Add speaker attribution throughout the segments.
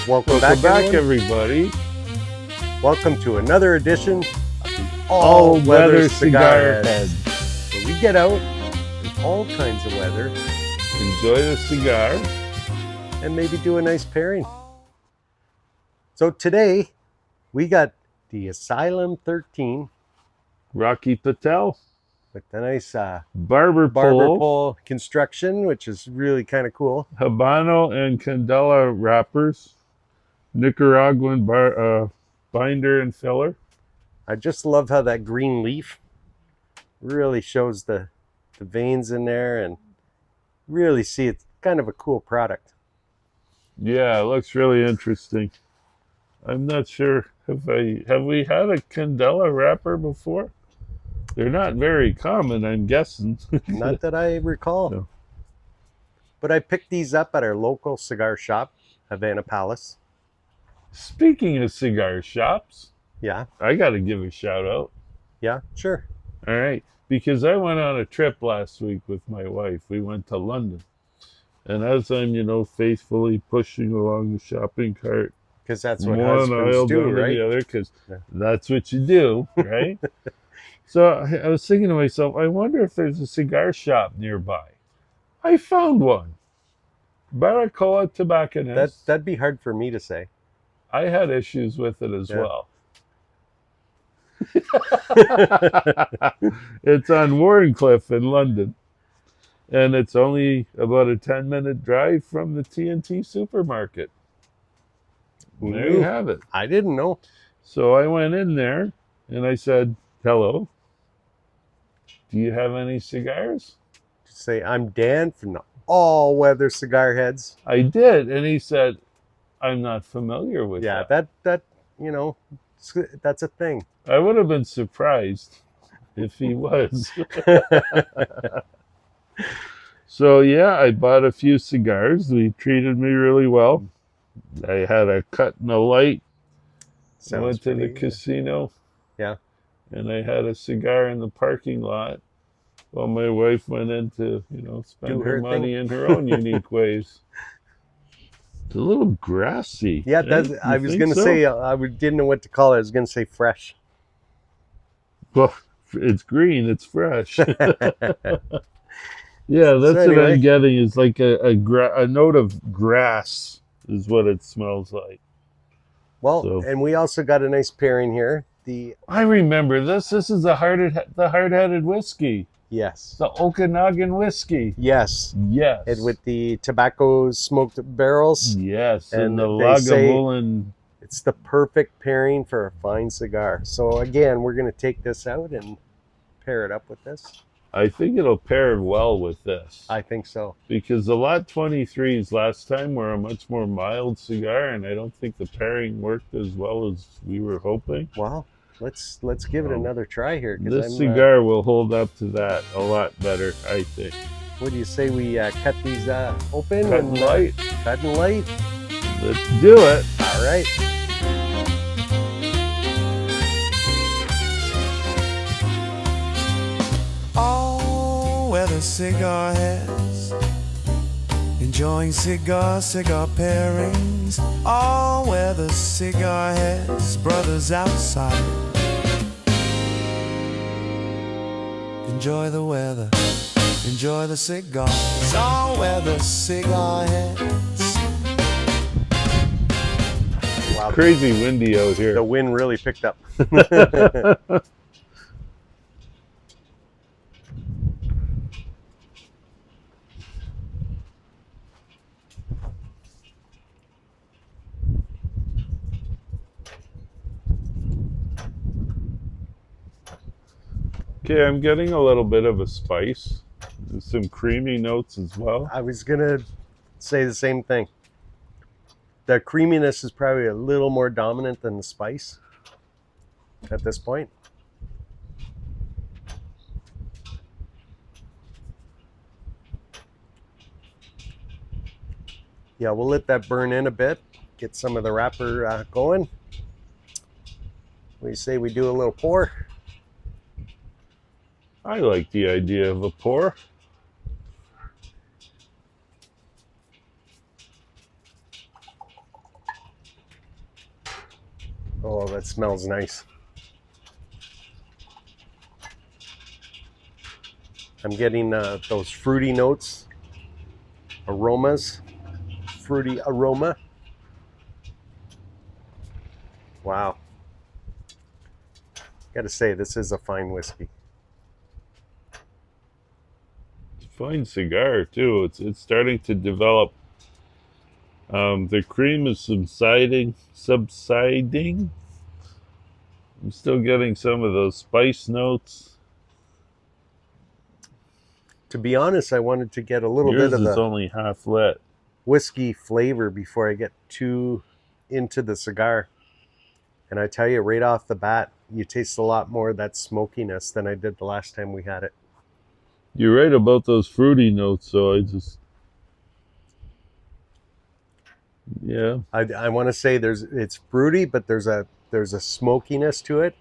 Speaker 1: Welcome back, everybody.
Speaker 2: Welcome to another edition of the
Speaker 1: All-Weather Cigar Head,
Speaker 2: where we get out in all kinds of weather,
Speaker 1: enjoy the cigar,
Speaker 2: and maybe do a nice pairing. So today, we got the Asylum 13
Speaker 1: Rocky Patel,
Speaker 2: with the nice
Speaker 1: barber
Speaker 2: pole construction, which is really kind of cool.
Speaker 1: Habano and Candela wrappers, Nicaraguan binder and filler.
Speaker 2: I just love how that green leaf really shows the veins in there, and really see it's kind of a cool product.
Speaker 1: Yeah, it looks really interesting. I'm not sure have we had a Candela wrapper before? They're not very common, I'm guessing.
Speaker 2: Not that I recall.
Speaker 1: No.
Speaker 2: But I picked these up at our local cigar shop, Havana Palace.
Speaker 1: Speaking of cigar shops,
Speaker 2: yeah,
Speaker 1: I got to give a shout out.
Speaker 2: Yeah, sure.
Speaker 1: All right, because I went on a trip last week with my wife. We went to London. And as I'm, faithfully pushing along the shopping cart,
Speaker 2: because that's what
Speaker 1: one
Speaker 2: husbands
Speaker 1: aisle
Speaker 2: do,
Speaker 1: down to
Speaker 2: right?
Speaker 1: the other, because that's what you do, right? So I was thinking to myself, I wonder if there's a cigar shop nearby. I found one. Baracoa Tobacconist.
Speaker 2: That'd be hard for me to say.
Speaker 1: I had issues with it as well. It's on Warncliffe in London. And it's only about a 10-minute drive from the TNT supermarket. There you have it.
Speaker 2: I didn't know.
Speaker 1: So I went in there and I said, hello. Do you have any cigars?
Speaker 2: Say, I'm Dan from the All-Weather Cigar Heads.
Speaker 1: I did. And he said, I'm not familiar with that.
Speaker 2: Yeah, that's a thing.
Speaker 1: I would have been surprised if he was. So, yeah, I bought a few cigars. They treated me really well. I had a cut and a light. I went to the casino.
Speaker 2: Yeah.
Speaker 1: And I had a cigar in the parking lot while my wife went in to, spend her money in her own unique ways. It's a little grassy.
Speaker 2: Yeah, I was going to say, I didn't know what to call it. I was going to say fresh.
Speaker 1: Well, it's green. It's fresh. Yeah, that's what I'm getting. Is like a note of grass is what it smells like.
Speaker 2: Well, and we also got a nice pairing here.
Speaker 1: I remember this. This is the hard-headed whiskey.
Speaker 2: Yes.
Speaker 1: The Okanagan whiskey.
Speaker 2: Yes.
Speaker 1: Yes.
Speaker 2: And with the tobacco smoked barrels.
Speaker 1: Yes. And the Lagavulin.
Speaker 2: It's the perfect pairing for a fine cigar. So again, we're going to take this out and pair it up with this.
Speaker 1: I think it'll pair well with this.
Speaker 2: I think so.
Speaker 1: Because the Lot 23s last time were a much more mild cigar, and I don't think the pairing worked as well as we were hoping.
Speaker 2: Well, let's give it another try here.
Speaker 1: This cigar will hold up to that a lot better, I think.
Speaker 2: What do you say we cut these open?
Speaker 1: Cut and light.
Speaker 2: Cut and light.
Speaker 1: Let's do it.
Speaker 2: All right.
Speaker 3: All-Weather Cigar Heads, enjoying cigar pairings. All-Weather Cigar Heads, brothers outside. Enjoy the weather, enjoy the cigars. All-Weather Cigar Heads.
Speaker 1: Wow, crazy windy out here.
Speaker 2: The wind really picked up.
Speaker 1: Okay, I'm getting a little bit of a spice. There's some creamy notes as well.
Speaker 2: I was going to say the same thing. The creaminess is probably a little more dominant than the spice at this point. Yeah, we'll let that burn in a bit, get some of the wrapper going. We say we do a little pour.
Speaker 1: I like the idea of a pour.
Speaker 2: Oh, that smells nice. I'm getting those fruity notes, aromas, fruity aroma. Wow. Gotta say, this is a fine whiskey.
Speaker 1: It's a fine cigar too. It's starting to develop. The cream is subsiding. I'm still getting some of those spice notes.
Speaker 2: To be honest, I wanted to get a little
Speaker 1: Yours
Speaker 2: bit of
Speaker 1: is
Speaker 2: the
Speaker 1: only half lit.
Speaker 2: whiskey flavor before I get too into the cigar. And I tell you, right off the bat, you taste a lot more of that smokiness than I did the last time we had it.
Speaker 1: You're right about those fruity notes, so yeah.
Speaker 2: I want to say it's fruity, but there's a smokiness to it.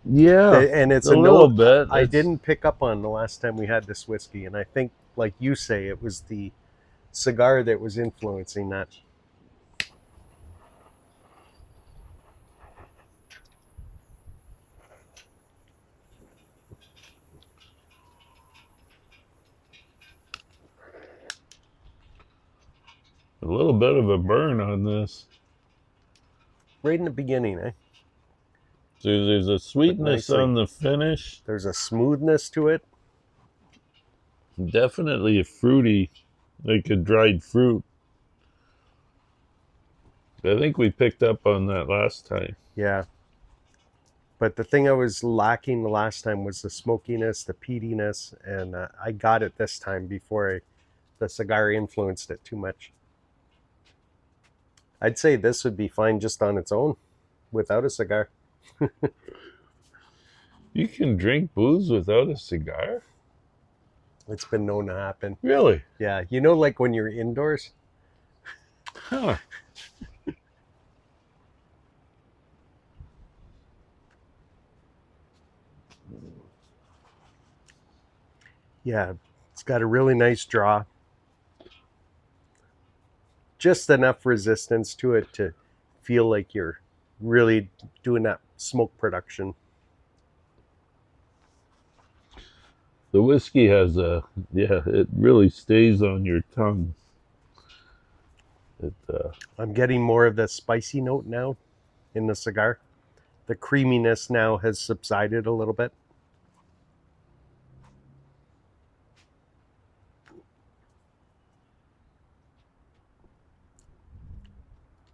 Speaker 1: Yeah,
Speaker 2: And it's
Speaker 1: a
Speaker 2: a
Speaker 1: little
Speaker 2: note
Speaker 1: bit.
Speaker 2: I didn't pick up on the last time we had this whiskey, and I think, like you say, it was the cigar that was influencing that.
Speaker 1: A little bit of a burn on this.
Speaker 2: Right in the beginning, eh?
Speaker 1: So there's a sweetness
Speaker 2: nicely.
Speaker 1: on the finish.
Speaker 2: There's a smoothness to it.
Speaker 1: Definitely a fruity, like a dried fruit. I think we picked up on that last time.
Speaker 2: Yeah. But the thing I was lacking the last time was the smokiness, the peatiness, and I got it this time before the cigar influenced it too much. I'd say this would be fine just on its own, without a cigar.
Speaker 1: You can drink booze without a cigar?
Speaker 2: It's been known to happen.
Speaker 1: Really?
Speaker 2: Yeah, you know, like when you're indoors.
Speaker 1: Huh.
Speaker 2: Yeah, it's got a really nice draw. Just enough resistance to it to feel like you're really doing that smoke production.
Speaker 1: The whiskey has it really stays on your tongue.
Speaker 2: I'm getting more of the spicy note now in the cigar. The creaminess now has subsided a little bit.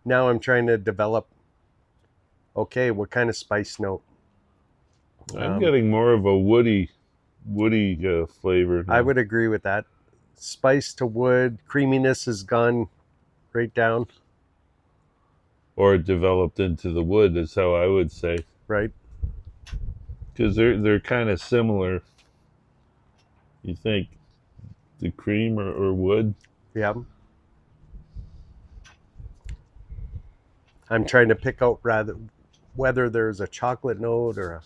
Speaker 2: Now I'm trying to develop, okay, what kind of spice note?
Speaker 1: I'm getting more of a woody flavor now.
Speaker 2: I would agree with that. Spice to wood, creaminess has gone right down.
Speaker 1: Or developed into the wood is how I would say.
Speaker 2: Right.
Speaker 1: Because they're kind of similar. You think the cream or wood?
Speaker 2: Yeah. I'm trying to pick out whether there's a chocolate note or a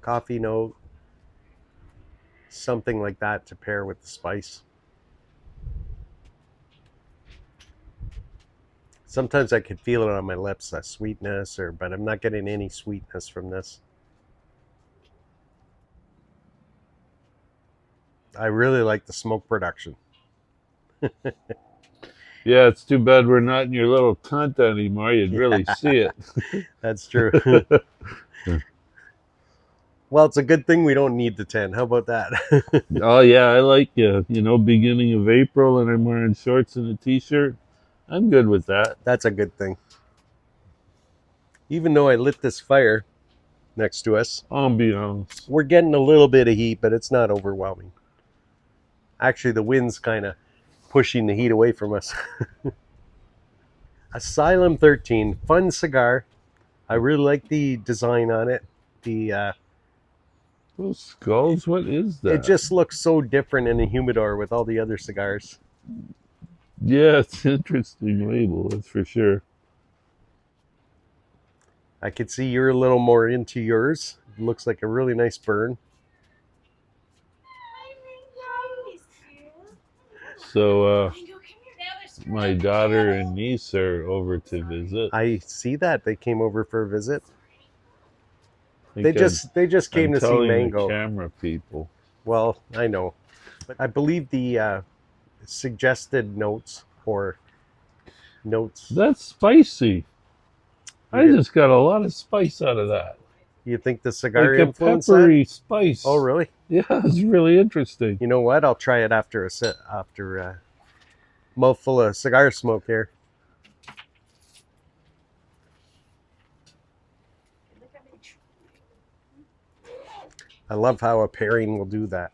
Speaker 2: coffee note, something like that to pair with the spice. Sometimes I could feel it on my lips, that sweetness, but I'm not getting any sweetness from this. I really like the smoke production.
Speaker 1: Yeah, it's too bad we're not in your little tent anymore. You'd really see it.
Speaker 2: That's true. Well, it's a good thing we don't need the tent. How about that?
Speaker 1: Oh yeah, I like beginning of April and I'm wearing shorts and a t-shirt. I'm good with that.
Speaker 2: That's a good thing. Even though I lit this fire next to us,
Speaker 1: Ambiance.
Speaker 2: we're getting a little bit of heat, but it's not overwhelming. Actually, the wind's kind of pushing the heat away from us. Asylum 13, fun cigar. I really like the design on it.
Speaker 1: Those skulls, what is that?
Speaker 2: It just looks so different in a humidor with all the other cigars.
Speaker 1: Yeah, it's an interesting label, that's for sure.
Speaker 2: I could see you're a little more into yours. It looks like a really nice burn.
Speaker 1: So, my daughter and niece are over to visit.
Speaker 2: I see that they came over for a visit.
Speaker 1: I
Speaker 2: They
Speaker 1: think
Speaker 2: just came
Speaker 1: I'm
Speaker 2: to see
Speaker 1: telling
Speaker 2: Mango.
Speaker 1: the camera people.
Speaker 2: Well, I know, but I believe the suggested notes or notes.
Speaker 1: That's spicy. I
Speaker 2: You-
Speaker 1: just got a lot of spice out of that.
Speaker 2: You think the cigar
Speaker 1: Like a
Speaker 2: influenced
Speaker 1: peppery
Speaker 2: that?
Speaker 1: spice.
Speaker 2: Oh, really?
Speaker 1: Yeah, it's really interesting.
Speaker 2: You know what? I'll try it after a mouthful of cigar smoke here. I love how a pairing will do that.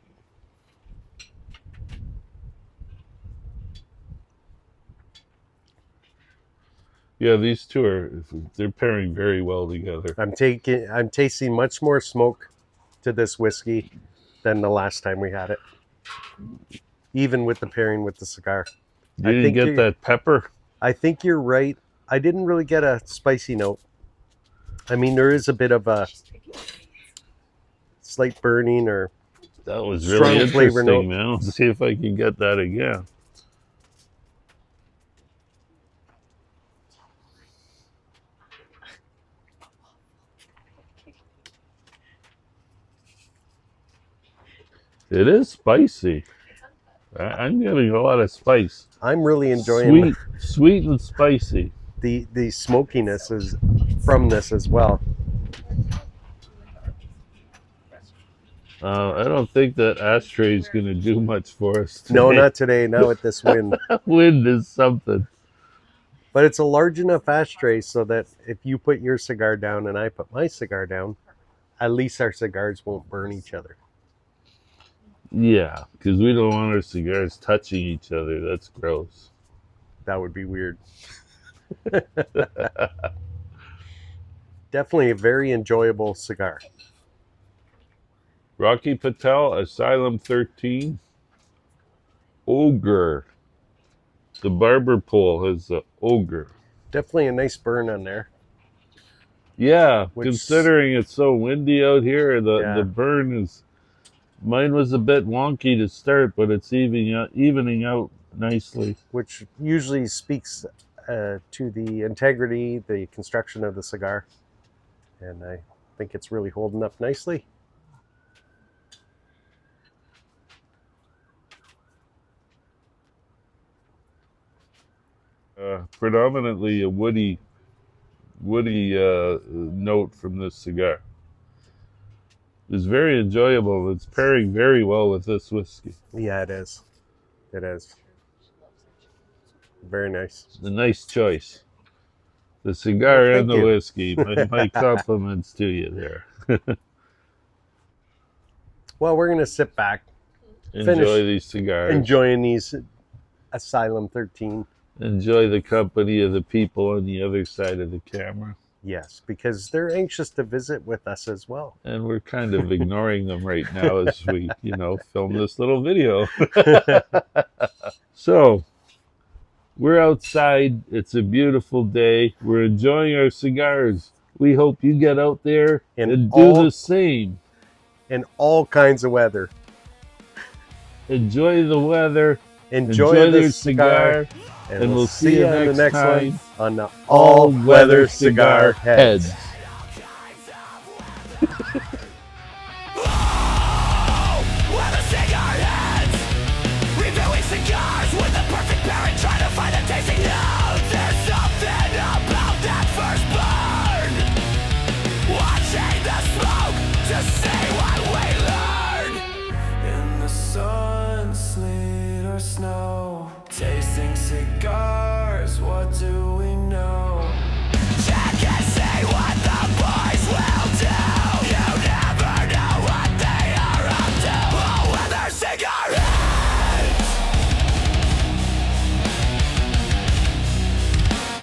Speaker 1: Yeah, these two they're pairing very well together.
Speaker 2: I'm tasting much more smoke to this whiskey than the last time we had it. Even with the pairing with the cigar.
Speaker 1: You didn't get that pepper?
Speaker 2: I think you're right. I didn't really get a spicy note. I mean, there is a bit of a slight burning or
Speaker 1: That was
Speaker 2: strong
Speaker 1: really
Speaker 2: flavor
Speaker 1: interesting,
Speaker 2: note.
Speaker 1: man. Let's see if I can get that again. It is spicy. I'm getting a lot of spice.
Speaker 2: I'm really enjoying
Speaker 1: Sweet and spicy.
Speaker 2: the smokiness is from this as well.
Speaker 1: I don't think that ashtray is going to do much for us today.
Speaker 2: No, not today. Not with this wind.
Speaker 1: Wind is something.
Speaker 2: But it's a large enough ashtray so that if you put your cigar down and I put my cigar down, at least our cigars won't burn each other.
Speaker 1: Yeah, because we don't want our cigars touching each other. That's gross.
Speaker 2: That would be weird. Definitely a very enjoyable cigar.
Speaker 1: Rocky Patel, Asylum 13. Ogre. The barber pole has the ogre.
Speaker 2: Definitely a nice burn on there.
Speaker 1: Yeah,
Speaker 2: Which-
Speaker 1: considering it's so windy out here,
Speaker 2: Yeah.
Speaker 1: the burn is... Mine was a bit wonky to start, but it's evening out nicely.
Speaker 2: Which usually speaks to the integrity, the construction of the cigar. And I think it's really holding up nicely.
Speaker 1: Predominantly a woody note from this cigar. It's very enjoyable. It's pairing very well with this whiskey.
Speaker 2: Yeah, it is. It is. Very nice.
Speaker 1: A nice choice. The cigar
Speaker 2: Well,
Speaker 1: and
Speaker 2: thank
Speaker 1: the
Speaker 2: you.
Speaker 1: whiskey. My compliments to you there.
Speaker 2: Well, we're going to sit back,
Speaker 1: Enjoy these cigars.
Speaker 2: enjoying these Asylum 13.
Speaker 1: Enjoy the company of the people on the other side of the camera.
Speaker 2: Yes, because they're anxious to visit with us as well.
Speaker 1: And we're kind of ignoring them right now as we, film this little video. So, we're outside. It's a beautiful day. We're enjoying our cigars. We hope you get out there and do the same.
Speaker 2: In all kinds of weather.
Speaker 1: Enjoy the weather.
Speaker 2: Enjoy the
Speaker 1: your
Speaker 2: cigar.
Speaker 1: And we'll see you
Speaker 2: on the
Speaker 1: next
Speaker 2: next
Speaker 1: time
Speaker 2: one on the
Speaker 1: All
Speaker 2: All Weather Cigar Heads.